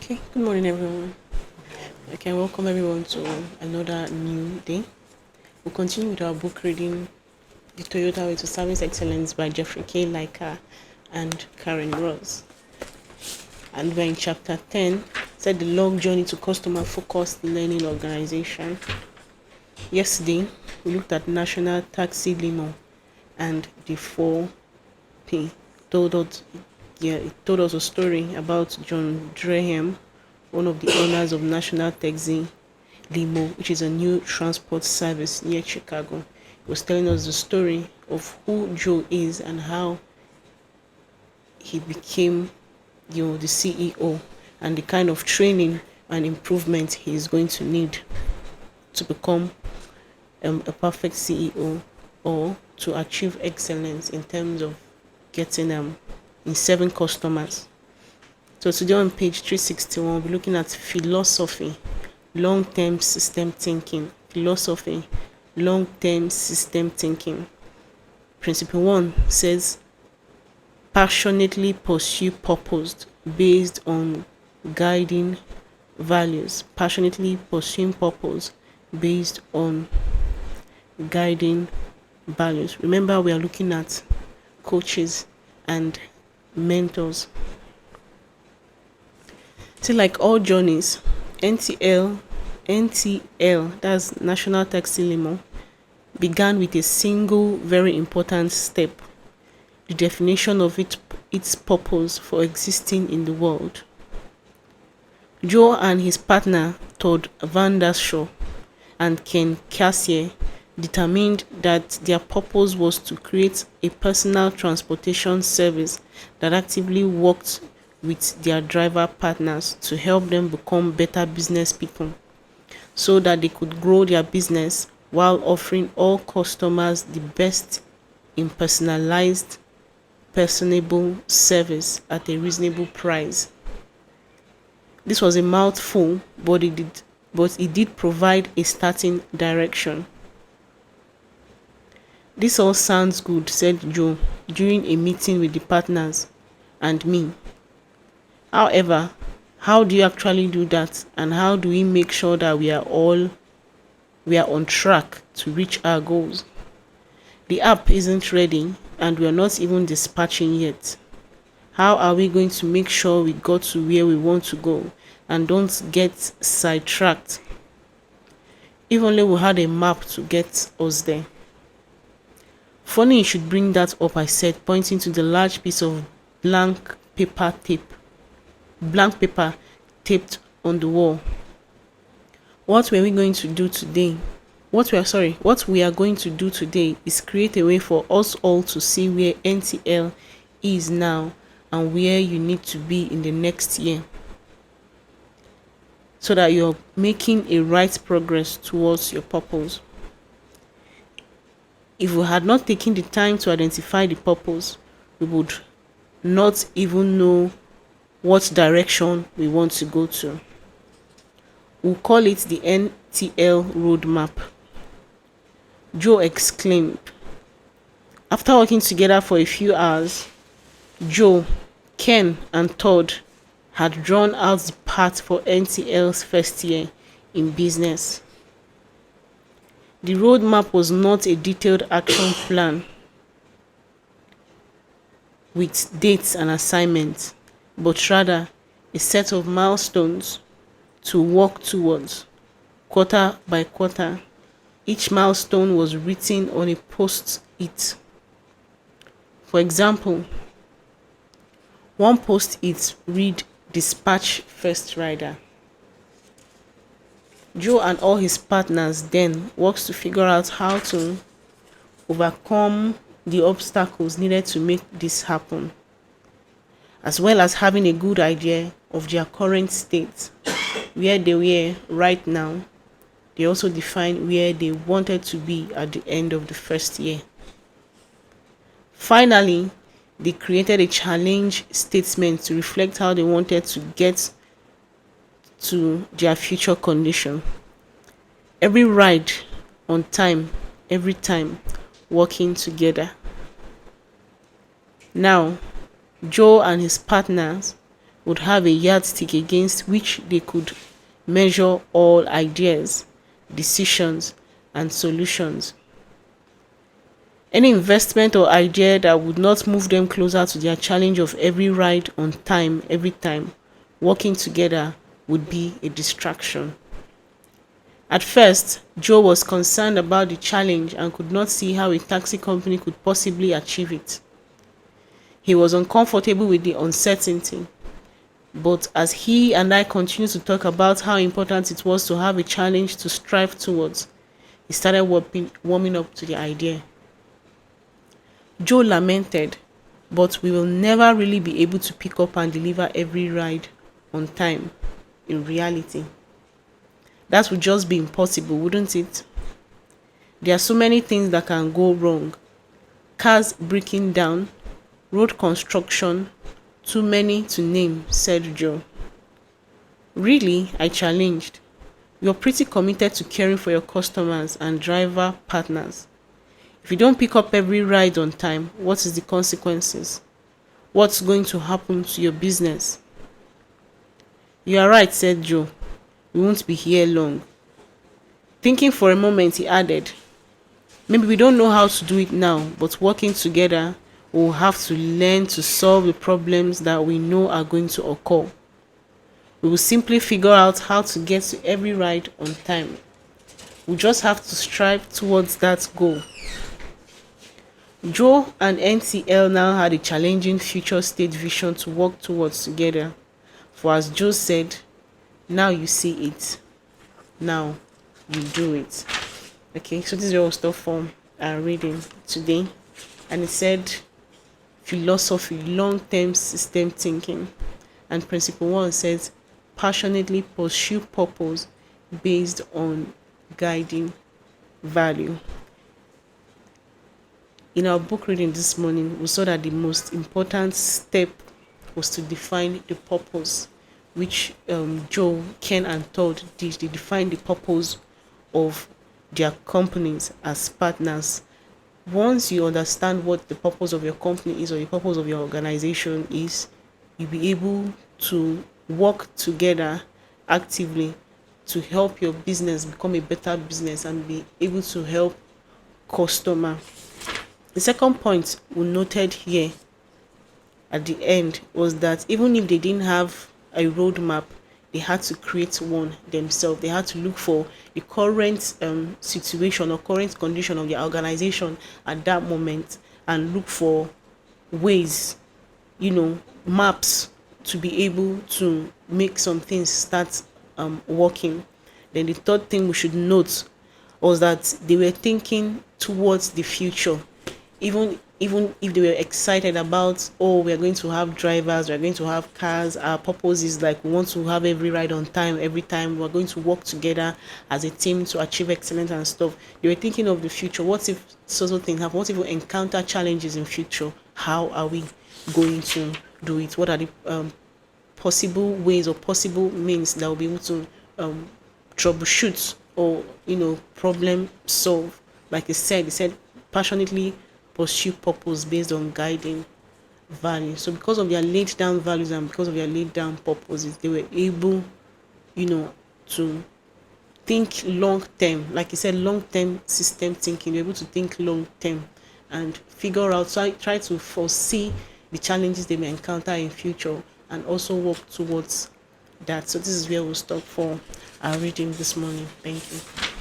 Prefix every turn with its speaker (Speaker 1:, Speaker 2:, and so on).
Speaker 1: Okay, good morning, everyone. Okay, welcome everyone to another new day. We'll continue with our book reading, The Toyota Way to Service Excellence by Jeffrey K. Leica and Karen Ross. And we're in chapter 10, said the long journey to customer focused learning organization. Yesterday, we looked at National Taxi Limo and the 4P. It told us a story about John Draham, one of the owners of National Taxi Limo, which is a new transport service near Chicago. He was telling us the story of who Joe is and how he became, the CEO, and the kind of training and improvement he is going to need to become a perfect CEO or to achieve excellence in terms of getting in serving customers. So today on page 361, we'll be looking at philosophy, long-term system thinking. Philosophy, long-term system thinking. Principle 1 says, passionately pursue purpose based on guiding values. Passionately pursuing purpose based on guiding values. Remember, we are looking at coaches and mentors. So like all journeys, NTL, that's National Taxi Limo, began with a single very important step, the definition of its purpose for existing in the world. Joe and his partner Todd Van Der Shaw and Ken Cassier determined that their purpose was to create a personal transportation service that actively worked with their driver partners to help them become better business people so that they could grow their business while offering all customers the best in personalized, personable service at a reasonable price. This was a mouthful, but it did provide a starting direction. This all sounds good, said Joe during a meeting with the partners and me. However, how do you actually do that, and how do we make sure that we are on track to reach our goals? The app isn't ready and we are not even dispatching yet. How are we going to make sure we got to where we want to go and don't get sidetracked? If only we had a map to get us there. Funny you should bring that up, I said, pointing to the large piece of blank paper taped on the wall. What we are going to do today is create a way for us all to see where NTL is now and where you need to be in the next year, so that you're making a right progress towards your purpose. If we had not taken the time to identify the purpose, we would not even know what direction we want to go to. We'll call it the NTL roadmap, Joe exclaimed. After working together for a few hours, Joe, Ken, and Todd had drawn out the path for NTL's first year in business. The roadmap was not a detailed action plan with dates and assignments, but rather a set of milestones to work towards, quarter by quarter. Each milestone was written on a post-it. For example, one post-it read, "Dispatch first rider." Joe and all his partners then worked to figure out how to overcome the obstacles needed to make this happen, as well as having a good idea of their current state, where they were right now. They also defined where they wanted to be at the end of the first year. Finally, they created a challenge statement to reflect how they wanted to get to their future condition. Every ride on time, every time, working together. Now, Joe and his partners would have a yardstick against which they could measure all ideas, decisions, and solutions. Any investment or idea that would not move them closer to their challenge of every ride on time, every time, working together would be a distraction. At first, Joe was concerned about the challenge and could not see how a taxi company could possibly achieve it. He was uncomfortable with the uncertainty, but as he and I continued to talk about how important it was to have a challenge to strive towards, he started warming up to the idea. Joe lamented, but we will never really be able to pick up and deliver every ride on time in reality. That would just be impossible, wouldn't it? There are so many things that can go wrong. Cars breaking down, road construction, too many to name, said Joe. Really? I challenged. You're pretty committed to caring for your customers and driver partners. If you don't pick up every ride on time, what is the consequences? What's going to happen to your business? You are right, said Joe. We won't be here long. Thinking for a moment, he added, maybe we don't know how to do it now, but working together, we'll have to learn to solve the problems that we know are going to occur. We will simply figure out how to get to every ride on time. We just have to strive towards that goal. Joe and NCL now had a challenging future state vision to work towards together. For as Joe said, now you see it. Now you do it. Okay, so this is your stuff from reading today. And it said philosophy, long-term system thinking. And principle 1 says passionately pursue purpose based on guiding value. In our book reading this morning, we saw that the most important step was to define the purpose, which Joe, Ken, and Todd did. They defined the purpose of their companies as partners. Once you understand what the purpose of your company is or the purpose of your organization is, you'll be able to work together actively to help your business become a better business and be able to help customer. The second point we noted here at the end was that even if they didn't have a roadmap, they had to create one themselves. They had to look for the current situation or current condition of their organization at that moment and look for ways, maps to be able to make some things start working. Then the third thing we should note was that they were thinking towards the future. Even if they were excited about, we're going to have drivers, we're going to have cars, our purpose is like we want to have every ride on time, every time we're going to work together as a team to achieve excellence and stuff. They were thinking of the future. What if social things happen? What if we encounter challenges in future? How are we going to do it? What are the possible ways or possible means that will be able to troubleshoot or problem solve? Like he said passionately pursue purpose based on guiding values. So because of their laid down values and because of their laid down purposes, they were able to think long term. Like he said, long term system thinking. They're able to think long term and figure out, try to foresee the challenges they may encounter in future and also work towards that. So this is where we'll stop for our reading this morning. Thank you.